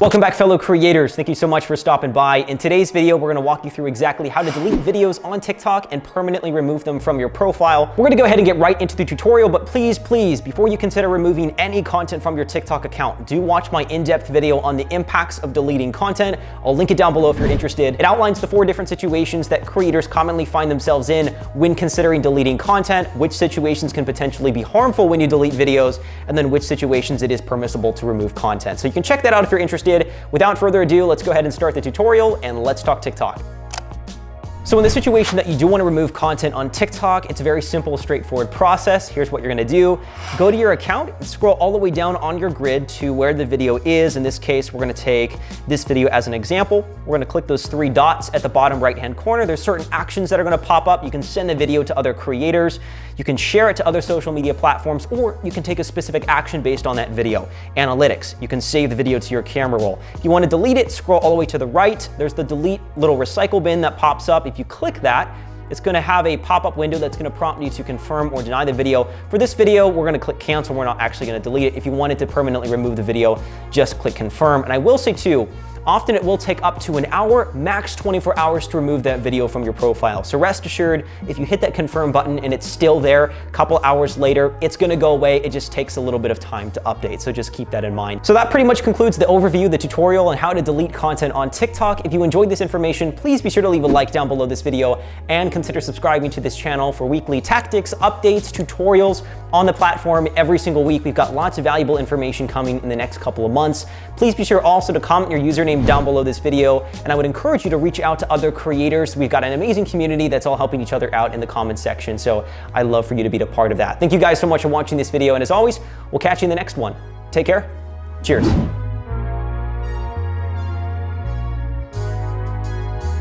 Welcome back, fellow creators. Thank you so much for stopping by. In today's video, we're gonna walk you through exactly how to delete videos on TikTok and permanently remove them from your profile. We're gonna go ahead and get right into the tutorial, but please, before you consider removing any content from your TikTok account, do watch my in-depth video on the impacts of deleting content. I'll link it down below if you're interested. It outlines the 4 different situations that creators commonly find themselves in when considering deleting content, which situations can potentially be harmful when you delete videos, and then which situations it is permissible to remove content. So you can check that out if you're interested. Without further ado, let's go ahead and start the tutorial and let's talk TikTok. So in the situation that you do want to remove content on TikTok, it's a very simple, straightforward process. Here's what you're going to do. Go to your account and scroll all the way down on your grid to where the video is. In this case, we're going to take this video as an example. We're going to click those 3 dots at the bottom right-hand corner. There's certain actions that are going to pop up. You can send the video to other creators. You can share it to other social media platforms, or you can take a specific action based on that video. Analytics, you can save the video to your camera roll. If you want to delete it, scroll all the way to the right. There's the delete little recycle bin that pops up. If you click that, it's going to have a pop-up window that's going to prompt you to confirm or deny the video. For this video, we're going to click cancel. We're not actually going to delete it. If you wanted to permanently remove the video, just click confirm. And I will say too, often it will take up to an hour, max 24 hours to remove that video from your profile. So rest assured, if you hit that confirm button and it's still there a couple hours later, it's gonna go away. It just takes a little bit of time to update. So just keep that in mind. So that pretty much concludes the overview, the tutorial on how to delete content on TikTok. If you enjoyed this information, please be sure to leave a like down below this video and consider subscribing to this channel for weekly tactics, updates, tutorials on the platform every single week. We've got lots of valuable information coming in the next couple of months. Please be sure also to comment your username down below this video, and I would encourage you to reach out to other creators. We've got an amazing community that's all helping each other out in the comments section, so I'd love for you to be a part of that. Thank you guys so much for watching this video, and as always, we'll catch you in the next one. Take care. Cheers.